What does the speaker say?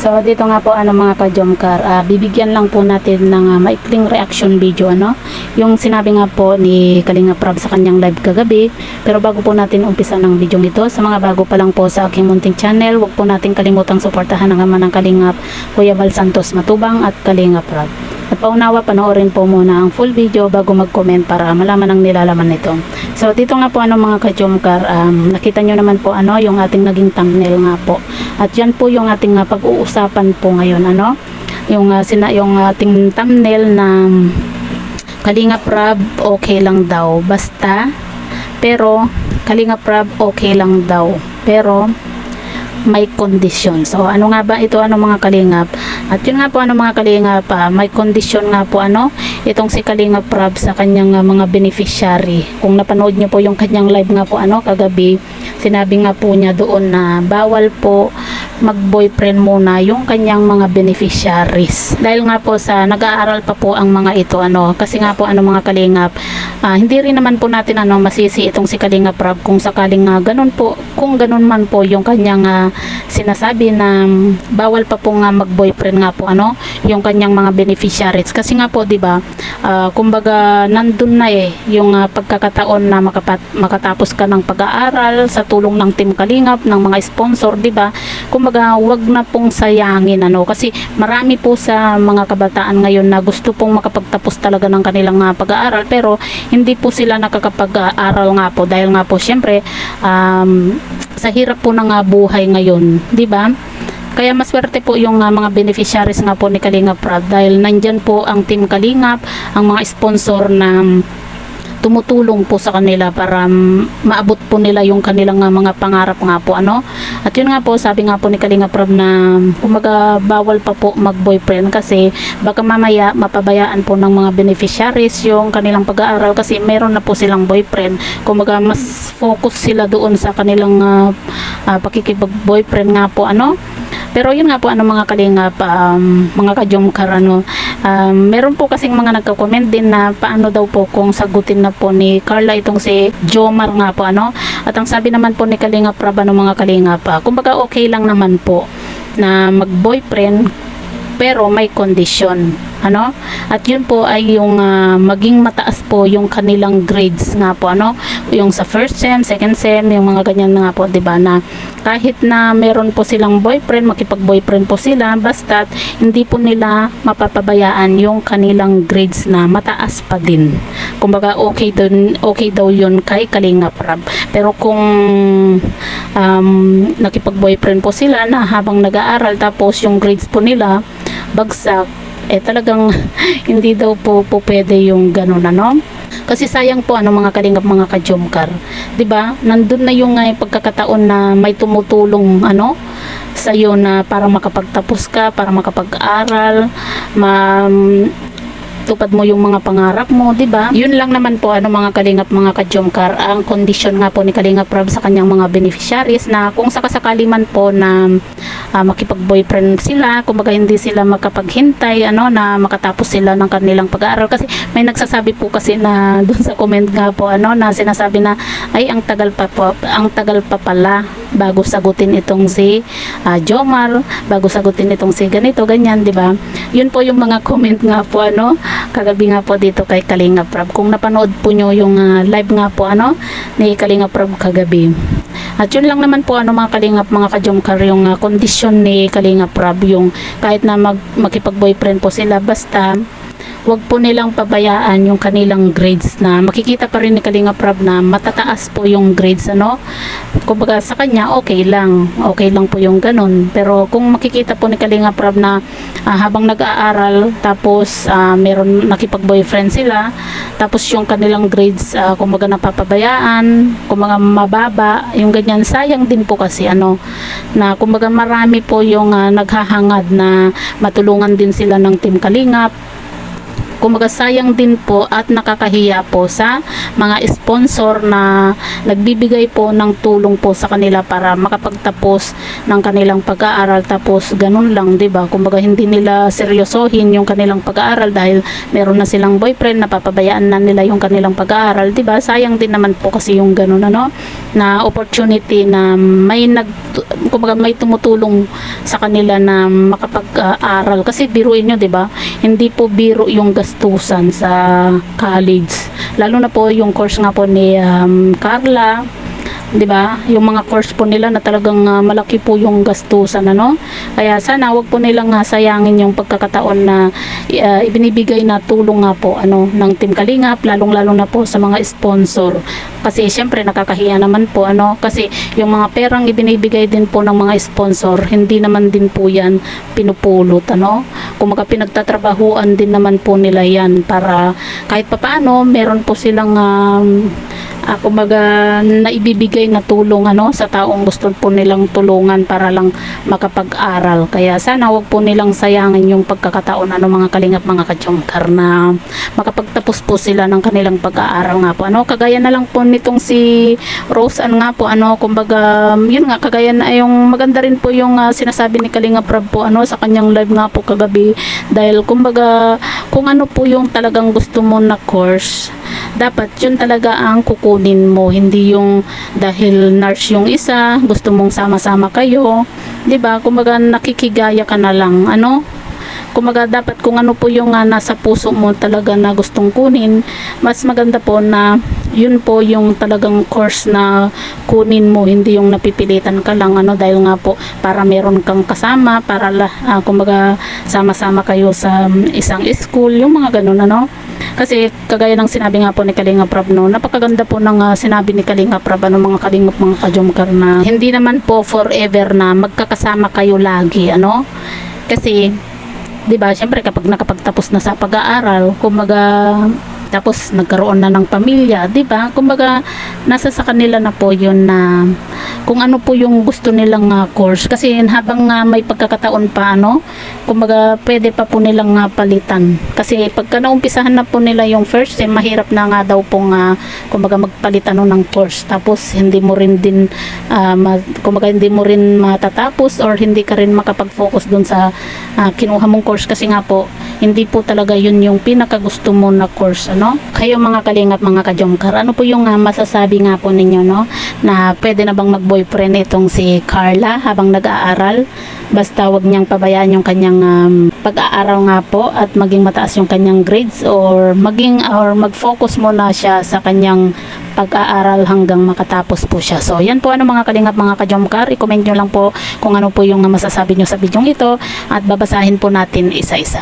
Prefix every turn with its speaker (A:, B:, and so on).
A: So dito nga po mga ka-Jomcar, bibigyan lang po natin ng maikling reaction video yung sinabi nga po ni Kalingap Rab sa kanyang live kagabi. Pero bago po natin umpisa ng video ito, sa mga bago pa lang po sa aking munting channel, huwag po natin kalimutang suportahan ang ama ng Kalingap, Kuya Val Santos Matubang at Kalingap Rab. At paunawa, panoorin po muna ang full video bago mag-comment para malaman ang nilalaman nito. So dito nga po mga ka-Jomcar, nakita nyo naman po yung ating naging thumbnail nga po. At yan po yung ating pag-uusapan po ngayon, yung ating thumbnail na Kalingap Rab okay lang daw basta, pero Kalingap Rab okay lang daw pero may condition. So ano nga ba ito mga Kalingap? At yun nga po mga Kalingap, may condition nga po itong si Kalingap Rab sa kanyang mga beneficiary. Kung napanood nyo po yung kanyang live nga po kagabi, sinabi nga po niya doon na bawal po mag-boyfriend muna yung kanyang mga beneficiaries. Dahil nga po sa nag-aaral pa po ang mga ito kasi nga po mga Kalingap, hindi rin naman po natin masisi itong si Kalingap Rab kung sakaling ganun po, kung ganun man po yung kanyang sinasabi na bawal pa po nga mag-boyfriend nga po yung kanyang mga beneficiaries. Kasi nga po 'di ba, kumbaga nandun na yung pagkakataon na makatapos ka ng pag-aaral sa tulong ng Team Kalingap, ng mga sponsor, 'di ba? Kumbaga wag na pong sayangin kasi marami po sa mga kabataan ngayon na gusto pong makapagtapos talaga ng kanilang pag-aaral, pero hindi po sila nakakapag-aaral nga po dahil nga po syempre sa hirap po ng buhay ngayon, 'di ba? Kaya maswerte po yung mga beneficiaries nga po ni Kalingap Rab dahil nandyan po ang Team Kalingap, ang mga sponsor na tumutulong po sa kanila para maabot po nila yung kanilang mga pangarap nga po At yun nga po, sabi nga po ni Kalingap Rab na kumaga bawal pa po mag-boyfriend kasi baka mamaya mapabayaan po ng mga beneficiaries yung kanilang pag-aaral kasi meron na po silang boyfriend. Kumaga mas focus sila doon sa kanilang pakikipag-boyfriend nga po Pero yun nga po mga Kalingap, mga ka-Jomcar meron po kasing mga nagko-comment din na paano daw po kung sagutin na po ni Carla itong si Jomar nga po At ang sabi naman po ni Kalingap Rab mga Kalingap, kumbaga okay lang naman po na mag-boyfriend pero may condition at yun po ay yung maging mataas po yung kanilang grades nga po yung sa first sem, second sem, yung mga ganyan nga po 'di ba, na kahit na meron po silang boyfriend, makipag-boyfriend po sila, basta hindi po nila mapapabayaan yung kanilang grades na mataas pa din. Kumbaga okay daw yun kay Kalingap Rab. Pero kung nakipag-boyfriend po sila na habang nag-aaral tapos yung grades po nila bagsak, talagang hindi daw po pwede yung ganun kasi sayang po mga Kalingap, mga ka-Jomcar, 'di ba? Nandun na yung pagkakataon na may tumutulong sa iyo na para makapagtapos ka, para makapag-aral, tupad mo yung mga pangarap mo, 'di ba? Yun lang naman po mga Kalingap, mga ka-Jomcar, ang condition nga po ni Kalingap Rab sa kanyang mga beneficiaries na kung sakasakali man po na makipag-boyfriend sila, kumbaga hindi sila makapaghintay na makatapos sila ng kanilang pag-aaral. Kasi may nagsasabi po kasi na doon sa comment nga po na sinasabi na ay ang tagal pa pala bago sagutin itong si Jomar, bago sagutin itong si ganito, ganyan, 'di ba? Yun po yung mga comment nga po kagabi nga po dito kay Kalingap Rab. Kung napanood po nyo yung live nga po ni Kalingap Rab kagabi. At yun lang naman po mga Kalingap, mga ka-Jomcar, yung kondisyon ni Kalingap Rab, yung kahit na makipag-boyfriend po sila, basta wag po nilang pabayaan yung kanilang grades na makikita pa rin ni Kalingap Rab na matataas po yung grades kumbaga sa kanya okay lang po yung ganun. Pero kung makikita po ni Kalingap Rab na habang nag-aaral tapos meron nakipag-boyfriend sila tapos yung kanilang grades kumbaga napapabayaan, kumbaga mababa yung ganyan, sayang din po kasi na kumbaga marami po yung naghahangad na matulungan din sila ng Team Kalingap Kumbaga sayang din po at nakakahiya po sa mga sponsor na nagbibigay po ng tulong po sa kanila para makapagtapos ng kanilang pag-aaral, tapos ganun lang, 'di ba? Kumbaga hindi nila seryosohin yung kanilang pag-aaral dahil meron na silang boyfriend, napapabayaan na nila yung kanilang pag-aaral, 'di ba? Sayang din naman po kasi yung ganun, ano, na opportunity na kumbaga may tumutulong sa kanila na makapag-aral. Kasi biruin nyo, 'di ba? Hindi po biro yung gastusan sa college. Lalo na po yung course nga po ni Carla, 'di ba? Yung mga course po nila na talagang malaki po yung gastusan, ano? Kaya sana wag po nilang sayangin yung pagkakataon na ibinibigay na tulong nga po ano ng Team Kalingap, lalong-lalo na po sa mga sponsor. Kasi syempre nakakahiya naman po, ano, kasi yung mga perang ibinibigay din po ng mga sponsor, hindi naman din po yan pinupulot, ano? Kung pinagtatrabahuan din naman po nila yan para kahit papaano meron po silang kumbaga naibibigay na tulong, ano, sa taong gusto po nilang tulungan para lang makapag-aral. Kaya sana wag po nilang sayangin yung pagkakataon, ano, mga kalingap, mga kajomkar, na makapagtapos po sila ng kanilang pag-aaral nga po, ano. Kagaya na lang po nitong si Rose Ann nga po, ano, kumbaga yun nga, kagaya na yung maganda rin po yung sinasabi ni Kalingap Rab po, ano, sa kanyang live nga po kagabi, dahil kumbaga kung ano po yung talagang gusto mo na course, dapat yun talaga ang kukunin mo, hindi yung dahil nurse yung isa, gusto mong sama-sama kayo, 'di ba? Kumbaga nakikigaya ka na lang, ano? Kumbaga dapat kung ano po yung nasa puso mo talaga na gustong kunin, mas maganda po na yun po yung talagang course na kunin mo, hindi yung napipilitan ka lang, ano, dahil nga po para meron kang kasama, para kumbaga sama-sama kayo sa isang school, yung mga ganun, ano. Kasi kagaya ng sinabi nga po ni Kalingap Rab, no, napakaganda po ng sinabi ni Kalingap Rab, ano, mga kalingap, mga kajomkar, na hindi naman po forever na magkakasama kayo lagi, ano. Kasi 'di ba, syempre kapag nakapagtapos na sa pag-aaral, kumbaga tapos nagkaroon na ng pamilya, 'di ba? Kumbaga nasa sa kanila na po 'yun na kung ano po yung gusto nilang course, kasi habang may pagkakataon pa, ano, kumbaga pwede pa po nilang palitan. Kasi pagka naumpisahan na po nila yung first sem, mahirap na nga daw pong kumbaga magpalit, ano, ng course. Tapos hindi mo rin din kumbaga hindi mo rin matatapos or hindi ka rin makapag-focus dun sa kinuha mong course, kasi nga po hindi po talaga yun yung pinakagusto mo na course, ano. Kayo mga kalingap, mga kajomkar, ano po yung masasabi nga po ninyo, no, na pwede na bang mag-boyfriend itong si Carla habang nag-aaral? Basta wag niyang pabayaan yung kanyang pag-aaral nga po at maging mataas yung kanyang grades, or mag-focus muna siya sa kanyang pag-aaral hanggang makatapos po siya. So yan po, ano, mga kalingap, mga kajomkar, i-comment nyo lang po kung ano po yung masasabi nyo sa video ito at babasahin po natin isa-isa.